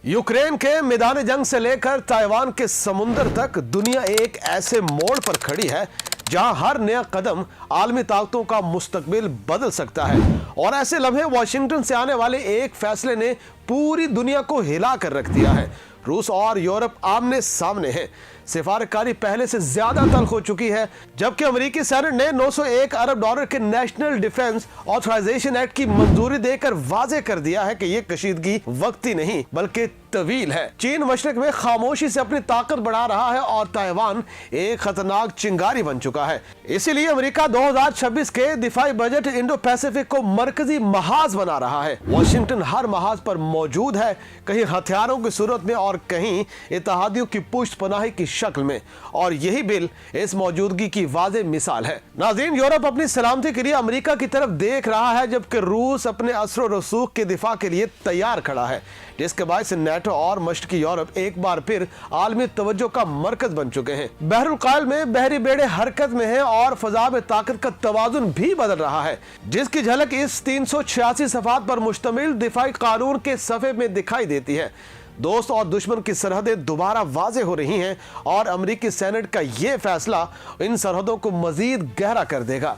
Ukraine के मैदान जंग से लेकर ताइवान के समुंदर तक दुनिया एक ऐसे मोड़ पर खड़ी है जहां हर नया कदम आलमी ताकतों का मुस्तकबिल बदल सकता है। और ऐसे लम्हे वाशिंगटन से आने वाले एक फैसले ने पूरी दुनिया को हिला कर रख दिया है। रूस और यूरोप आमने सामने हैं। सिफारतकारी पहले से ज्यादा तल्ख हो चुकी है, जबकि अमेरिकी सेनेट ने 901 अरब डॉलर के नेशनल डिफेंस ऑथराइजेशन एक्ट की मंजूरी देकर वाजे कर दिया है कि यह कशीदगी वक्ती नहीं बल्कि तवील है। चीन मशरक में खामोशी से अपनी ताकत बढ़ा रहा है और ताइवान एक खतरनाक चिंगारी बन चुका है। इसीलिए अमेरिका 2026 के दिफाई बजट इंडो पैसिफिक को मरकजी महाज बना रहा है। वाशिंगटन हर महाज पर मौजूद है, कहीं हथियारों की सूरत में और कहीं इत्तेहादियों की पुष्ट पनाही की शक्ल में, और यही बिल इस मौजूदगी की वाज़े मिसाल है। नाज़रीन, यूरोप अपनी सलामती के लिए अमेरिका की तरफ देख रहा है, जबकि रूस अपने असर रसूख के दिफा के लिए तैयार खड़ा है, जिसके बायस नेटो और मशरकी यूरोप एक बार फिर आलमी तवज्जो का मरकज बन चुके हैं। बहरुल कायल में बहरी बेड़े हरकत में हैं और फजा में ताकत का तवाजुन भी बदल रहा है, जिसकी झलक इस 386 सफ़हात पर मुश्तमिल दिफाई कानून के सफ़े में दिखाई देती है। दोस्त और दुश्मन की सरहदें दोबारा वाजे हो रही हैं और अमेरिकी सेनेट का ये फैसला इन सरहदों को मजीद गहरा कर देगा।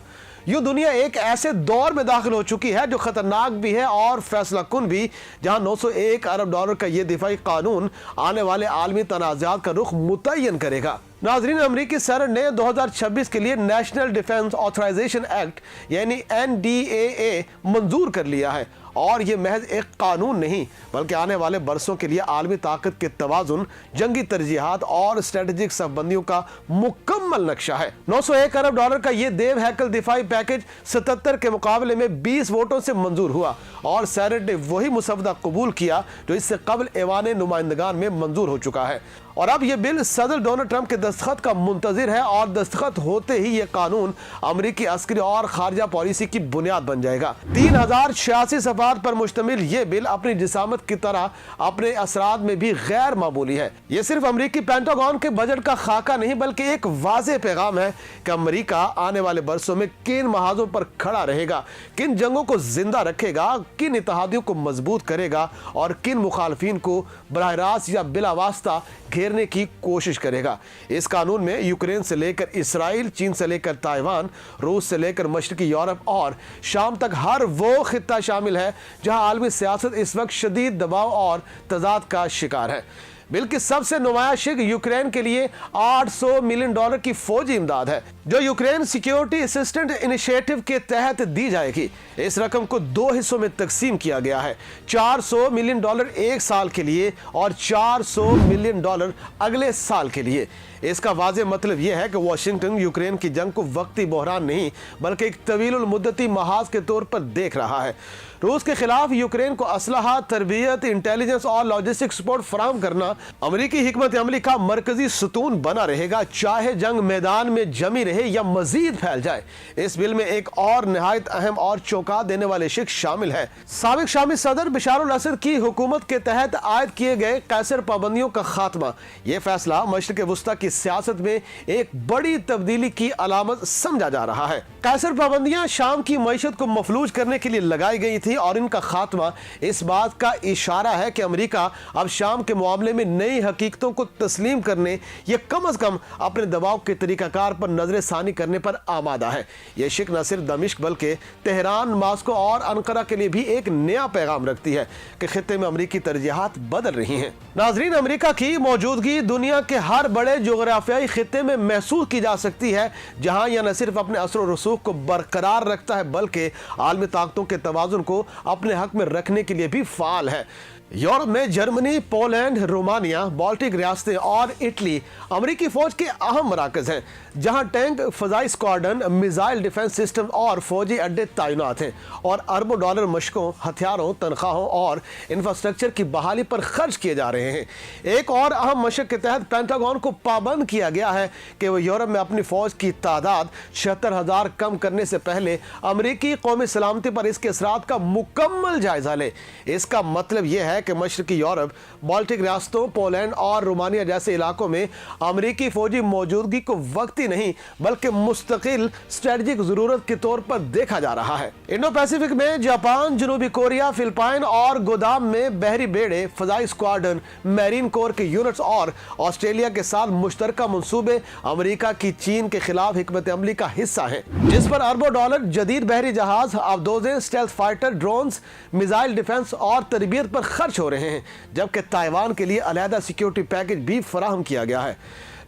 यूं दुनिया एक ऐसे दौर में दाखिल हो चुकी है जो खतरनाक भी है और फैसला कुन भी, जहां 901 अरब डॉलर का ये दिफाई कानून आने वाले आलमी तनाज़ात का रुख मुतय्यन करेगा। नाज़रीन, अमेरिकी सेनेट ने 2026 के लिए नेशनल डिफेंस ऑथराइजेशन एक्ट यानी NDAA मंजूर कर लिया है, और ये महज एक कानून नहीं बल्कि आने वाले बरसों के लिए आलमी ताकत के तवाजुन, जंगी तरजीहात और स्ट्रेटेजिक संबंधियों का मुकम्मल नक्शा है। 901 अरब डॉलर का ये देव हैकल दिफाई पैकेज 77 के मुकाबले में 20 वोटों से मंजूर हुआ और सेनेट ने वही मुसवदा कबूल किया जो इससे कबल ऐवान नुमाइंदगान में मंजूर हो चुका है। और अब यह बिल सदर डोनाल्ड ट्रंप के दस्तखत का मुंतजिर है और दस्तखत होते ही यह कानून अमेरिकी अस्करी और खारजा पॉलिसी की बुनियाद बन जाएगा। 3086 सफ़हात पर मुश्तमिल यह बिल अपनी जिसामत की तरह अपने असरात में भी गैर मामूली है। यह सिर्फ अमेरिकी पेंटागन के बजट का खाका नहीं बल्कि एक वाज़ेह पैगाम है कि अमेरिका आने वाले बरसों में किन महाजों पर खड़ा रहेगा, किन जंगों को जिंदा रखेगा, किन इत्तेहादियों को मजबूत करेगा और किन मुखालफिन को बराह रास्त या बिला वास्ता घेरने की कोशिश करेगा। इस कानून में यूक्रेन से लेकर इसराइल, चीन से लेकर ताइवान, रूस से लेकर मशरकी यूरोप और शाम तक हर वो खित्ता शामिल है जहां आलमी सियासत इस वक्त शदीद दबाव और तजाद का शिकार है। बिल की सबसे नुमाया शिक यूक्रेन के लिए 800 मिलियन डॉलर की फौजी इमदाद है, जो यूक्रेन सिक्योरिटी असिस्टेंट इनिशिएटिव के तहत दी जाएगी। इस रकम को 2 हिस्सों में तकसीम किया गया है, 400 मिलियन डॉलर एक साल के लिए और 400 मिलियन डॉलर अगले साल के लिए। इसका वाज़ेह मतलब यह है कि वाशिंगटन यूक्रेन की जंग को वक्ती बहरान नहीं बल्कि एक तवीलुल मुद्दती महाज के तौर पर देख रहा है। रूस के खिलाफ यूक्रेन को असलहा, तरबियत, इंटेलिजेंस और लॉजिस्टिक सपोर्ट फराहम करना अमेरिकी हिकमत अमली का मरकजी सतून बना रहेगा, चाहे जंग मैदान में जमी रहे या मजीद फैल जाए। इस बिल में एक और निहायत अहम और चौंका देने वाले शिक शामिल है। साबिक शामी सदर बशार अल असद की हुकूमत के तहत आयद किए गए कैसर पाबंदियों का खात्मा। यह फैसला मशरिक़ वुस्ता की सियासत में एक बड़ी तब्दीली की अलामत समझा जा रहा है। कैसर पाबंदियां शाम की मईशत को मफलूज करने के लिए लगाई गई थी और इनका खात्मा इस बात का इशारा है कि अमेरिका अब शाम के मामले में नई हकीकतों को तस्लीम करने या कम अज कम अपने दबाव के तरीकाकार पर नजर सानी करने पर आमादा है। यह शिक न सिर्फ दमिश्क बल्कि तेहरान, मास्को और अनकरा के लिए भी एक नया पैगाम रखती है कि खित्ते में अमेरिकी तरजीहात बदल रही हैं। नाजरीन, अमेरिका की मौजूदगी दुनिया के हर बड़े जोग्राफियाई खित्ते में महसूस की जा सकती है, जहां यह न सिर्फ अपने असर रसूख को बरकरार रखता है बल्कि आलमी ताकतों के तवाजुन को अपने हक में रखने के लिए भी फाल है। यूरोप में जर्मनी, पोलैंड, रोमानिया, बाल्टिक रियासतें और इटली अमेरिकी फौज के अहम मराकज हैं, जहां टैंक, फजाई स्क्वाड्रन, मिसाइल डिफेंस सिस्टम और फौजी अड्डे तैनात हैं और अरबों डॉलर मशकों, हथियारों, तनख्वाहों और इंफ्रास्ट्रक्चर की बहाली पर खर्च किए जा रहे हैं। एक और अहम मशक के तहत पेंटागन को पाबंद किया गया है कि वह यूरोप में अपनी फौज की तादाद 76,000 कम करने से पहले अमेरिकी कौमी सलामती पर इसके असरात का मुकम्मल जायजा ले। इसका मतलब यह है कि मशरकी यूरोप, बाल्टिक रियासतों, पोलैंड और रोमानिया जैसे इलाकों में अमेरिकी फौजी मौजूदगी को वक्ती नहीं बल्कि मुस्तकिल स्ट्रेटजिक जरूरत के तौर पर देखा जा रहा है। इंडो पैसिफिक में जापान, जनूबी कोरिया, फिलिपाइन और गोदाम में बहरी बेड़े, फजाई स्क्वाड्रन, मैरीन कोर के यूनिट्स और ऑस्ट्रेलिया के साथ मुश्तरका मंसूबे अमेरिका की चीन के खिलाफ हिकमत अमली का हिस्सा है, जिस पर अरबों डॉलर, जदीद बहरी जहाज, अबदोजें, stealth fighter, drones, missile defence और तरबियत पर खर्च हो रहे हैं, जबकि ताइवान के लिए अलहदा सिक्योरिटी पैकेज भी फराहम किया गया है।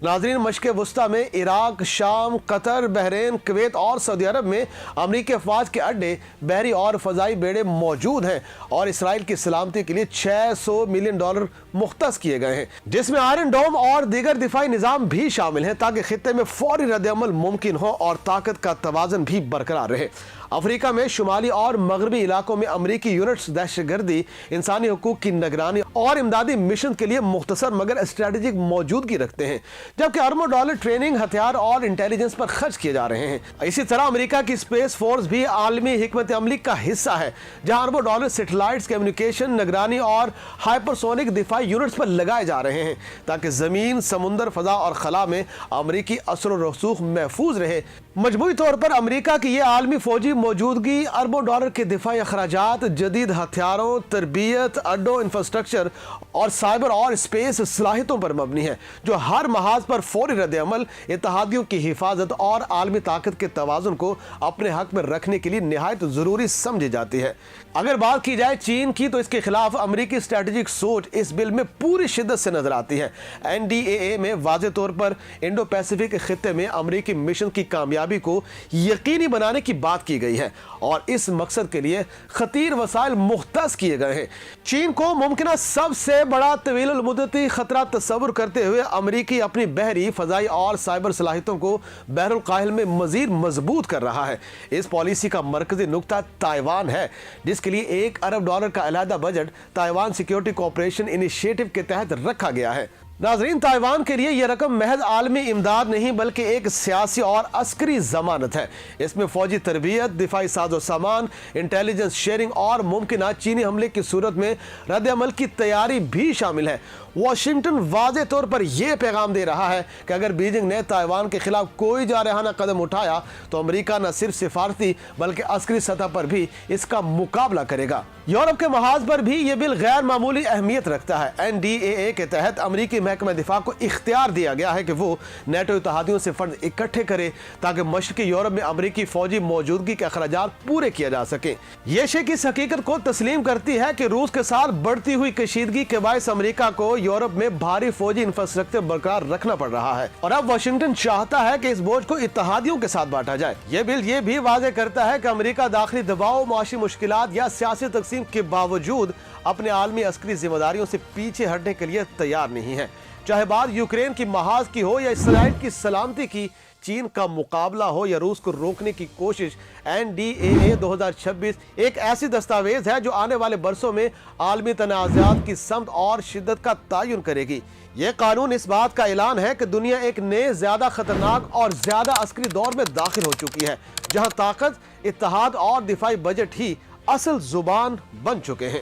नाज़रीन, मशक़े वस्ता में इराक, शाम, कतर, बहरीन, कुवैत और सऊदी अरब में अमरीकी अफवाज के अड्डे, बहरी और फ़ज़ाई बेड़े मौजूद हैं और इसराइल की सलामती के लिए $600 मिलियन मुख्तस किए गए हैं, जिसमें आयरन डोम और दीगर दिफाई निज़ाम भी शामिल हैं, ताकि खित्ते में फौरी रद्द-ए-अमल मुमकिन हो और ताकत का तवाज़न भी बरकरार रहे। अफ्रीका में शुमाली और मगरबी इलाकों में अमरीकी यूनिट्स दहशतगर्दी, इंसानी हुकूक की निगरानी और इमदादी मिशन के लिए मुख्तसर मगर स्ट्रेटेजिक मौजूदगी रखते हैं, जबकि अरबों डॉलर ट्रेनिंग, हथियार और इंटेलिजेंस पर खर्च किए जा रहे हैं। इसी तरह अमेरिका की स्पेस फोर्स भी आलमी हिकमत अमली का हिस्सा है, जहां अरबों डॉलर सैटेलाइट्स, कम्युनिकेशन, निगरानी और हाइपरसोनिक दिफाई यूनिट्स पर लगाए जा रहे हैं, ताकि जमीन, समुंदर, फजा और खला में अमरीकी असर और रसूख महफूज रहे। मजमूई तौर पर अमरीका की यह आलमी फौजी मौजूदगी अरबों डॉलर के दिफाई अखराजात, जदीद हथियारों, तरबियत, अड्डों, इंफ्रास्ट्रक्चर और साइबर और स्पेस सलाहियतों पर मबनी है, जो हर महाज पर फौरी रद्द-ए-अमल, इत्तेहादियों की हिफाजत और आलमी ताकत के तवाज़ुन को अपने हक में रखने के लिए निहायत ज़रूरी समझी जाती है। अगर बात की जाए चीन की, तो इसके खिलाफ अमरीकी स्ट्रेटेजिक सोच इस बिल में पूरी शिद्दत से नजर आती है। NDAA में वाज़े तौर पर इंडो पैसिफिक खित्ते में अमरीकी मिशन की कामयाबी को यकीनी बनाने की बात की गई है और इस मकसद के लिए खतीर वसाइल मुख्तस किए गए हैं। चीन को मुमकिन सबसे बड़ा तवील मुद्दती खतरा तस्वुर करते हुए अमरीकी अपनी बहरी, फजाई और साइबर सलाहियतों को बहरुल काहिल में मजीद मजबूत कर रहा है। इस पॉलिसी का मरकजी नुक्ता ताइवान है, जिसके लिए $1 अरब का अलहदा budget Taiwan security cooperation initiative के तहत रखा गया है। नाज़रीन, ताइवान के लिए यह रकम महज आलमी इमदाद नहीं बल्कि एक सियासी और अस्करी जमानत है। इसमें फौजी तरबियत, दिफाई साजो सामान, इंटेलिजेंस शेयरिंग और मुमकिन चीनी हमले की सूरत में रद्द-ए-अमल की तैयारी भी शामिल है। वाशिंगटन वाज़े तौर पर यह पैगाम दे रहा है कि अगर बीजिंग ने ताइवान के खिलाफ कोई जारहाना कदम उठाया तो अमेरिका न सिर्फ सिफारती बल्कि अस्करी सतह पर भी इसका मुकाबला करेगा। यूरोप के महाज पर भी यह बिल गैर मामूली अहमियत रखता है। NDAA के तहत अमरीकी महकमा दिफा को इख्तियार दिया गया है कि वो नेटो इत्तेहादियों से फंड इकट्ठे करे, ताकि मशरकी यूरोप में अमरीकी फौजी मौजूदगी के अखराजात पूरे किए जा सके। ये शेख इस हकीकत को तस्लीम करती है कि रूस के साथ बढ़ती हुई कशीदगी के बायस अमरीका को यूरोप में भारी फौजी इंफ्रास्ट्रक्चर बरकरार रखना पड़ रहा है और अब वाशिंगटन चाहता है कि इस बोझ को इत्तेहादियों के साथ बांटा जाए। यह बिल ये भी वाज़े करता है कि अमरीका दाखिली दबाव, मुआशी मुश्किलात या सियासी तकसीम के बावजूद अपने आलमी अस्करी जिम्मेदारियों से पीछे हटने के लिए तैयार नहीं है। चाहे बात यूक्रेन की महाज की हो या इसराइल की सलामती की, चीन का मुकाबला हो या रूस को रोकने की कोशिश, NDAA 2026 एक ऐसी दस्तावेज है जो आने वाले बरसों में आलमी तनाज़ात की समत और शिद्दत का तयन करेगी। यह कानून इस बात का ऐलान है कि दुनिया एक नए, ज्यादा खतरनाक और ज्यादा अस्करी दौर में दाखिल हो चुकी है, जहां ताकत, इत्तेहाद और दिफाई बजट ही असल जुबान बन चुके हैं।